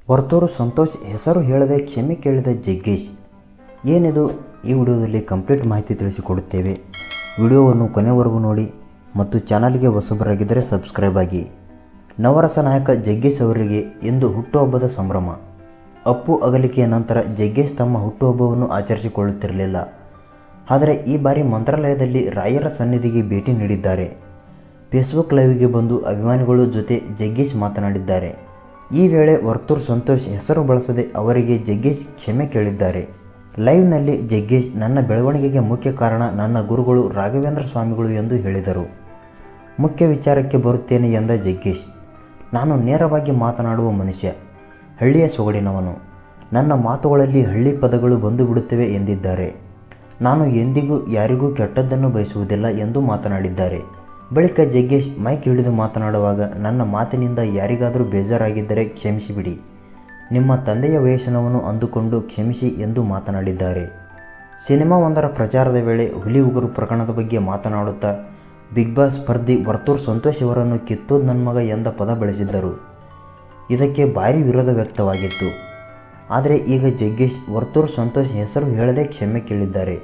ವರ್ತೂರು ಸಂತೋಷ್ ಹೆಸರು ಹೇಳದೆ ಕ್ಷಮೆ ಕೇಳಿದ ಜಗ್ಗೇಶ್. ಏನಿದು? ಈ ವಿಡಿಯೋದಲ್ಲಿ ಕಂಪ್ಲೀಟ್ ಮಾಹಿತಿ ತಿಳಿಸಿಕೊಡುತ್ತೇವೆ. ವಿಡಿಯೋವನ್ನು ಕೊನೆವರೆಗೂ ನೋಡಿ ಮತ್ತು ಚಾನಲ್ಗೆ ಹೊಸಬರಾಗಿದ್ದರೆ ಸಬ್ಸ್ಕ್ರೈಬ್ ಆಗಿ. ನವರಸ ನಾಯಕ ಜಗ್ಗೇಶ್ ಅವರಿಗೆ ಇಂದು ಹುಟ್ಟುಹಬ್ಬದ ಸಂಭ್ರಮ. ಅಪ್ಪು ಅಗಲಿಕೆಯ ನಂತರ ಜಗ್ಗೇಶ್ ತಮ್ಮ ಹುಟ್ಟುಹಬ್ಬವನ್ನು ಆಚರಿಸಿಕೊಳ್ಳುತ್ತಿರಲಿಲ್ಲ. ಆದರೆ ಈ ಬಾರಿ ಮಂತ್ರಾಲಯದಲ್ಲಿ ರಾಯರ ಸನ್ನಿಧಿಗೆ ಭೇಟಿ ನೀಡಿದ್ದಾರೆ. ಫೇಸ್ಬುಕ್ ಲೈವ್ಗೆ ಬಂದು ಅಭಿಮಾನಿಗಳ ಜೊತೆ ಜಗ್ಗೇಶ್ ಮಾತನಾಡಿದ್ದಾರೆ. ಈ ವೇಳೆ ವರ್ತೂರು ಸಂತೋಷ್ ಹೆಸರು ಬಳಸದೆ ಅವರಿಗೆ ಜಗ್ಗೇಶ್ ಕ್ಷಮೆ ಕೇಳಿದ್ದಾರೆ. ಲೈವ್ನಲ್ಲಿ ಜಗ್ಗೇಶ್, ನನ್ನ ಬೆಳವಣಿಗೆಗೆ ಮುಖ್ಯ ಕಾರಣ ನನ್ನ ಗುರುಗಳು ರಾಘವೇಂದ್ರ ಸ್ವಾಮಿಗಳು ಎಂದು ಹೇಳಿದರು. ಮುಖ್ಯ ವಿಚಾರಕ್ಕೆ ಬರುತ್ತೇನೆ ಎಂದ ಜಗ್ಗೇಶ್, ನಾನು ನೇರವಾಗಿ ಮಾತನಾಡುವ ಮನುಷ್ಯ, ಹಳ್ಳಿಯ ಸೊಗಡಿನವನು. ನನ್ನ ಮಾತುಗಳಲ್ಲಿ ಹಳ್ಳಿ ಪದಗಳು ಬಂದು ಬಿಡುತ್ತವೆ ಎಂದಿದ್ದಾರೆ. ನಾನು ಎಂದಿಗೂ ಯಾರಿಗೂ ಕೆಟ್ಟದ್ದನ್ನು ಬಯಸುವುದಿಲ್ಲ ಎಂದು ಮಾತನಾಡಿದ್ದಾರೆ. ಬಳಿಕ ಜಗ್ಗೇಶ್ ಮೈಕ್ ಹಿಡಿದು ಮಾತನಾಡುವಾಗ, ನನ್ನ ಮಾತಿನಿಂದ ಯಾರಿಗಾದರೂ ಬೇಜಾರಾಗಿದ್ದರೆ ಕ್ಷಮಿಸಿಬಿಡಿ. ನಿಮ್ಮ ತಂದೆಯ ವಯಸ್ಸಿನವನು ಅಂದುಕೊಂಡು ಕ್ಷಮಿಸಿ ಎಂದು ಮಾತನಾಡಿದ್ದಾರೆ. ಸಿನಿಮಾವೊಂದರ ಪ್ರಚಾರದ ವೇಳೆ ಹುಲಿ ಉಗುರು ಪ್ರಕರಣದ ಬಗ್ಗೆ ಮಾತನಾಡುತ್ತಾ ಬಿಗ್ ಬಾಸ್ ಸ್ಪರ್ಧಿ ವರ್ತೂರು ಸಂತೋಷ್ ಅವರನ್ನು ಕಿತ್ತೋದ್ ನನ್ನ ಮಗ ಎಂದ ಪದ ಬಳಸಿದ್ದರು. ಇದಕ್ಕೆ ಭಾರೀ ವಿರೋಧ ವ್ಯಕ್ತವಾಗಿತ್ತು. ಆದರೆ ಈಗ ಜಗ್ಗೇಶ್ ವರ್ತೂರು ಸಂತೋಷ್ ಹೆಸರು ಹೇಳದೆ ಕ್ಷಮೆ ಕೇಳಿದ್ದಾರೆ.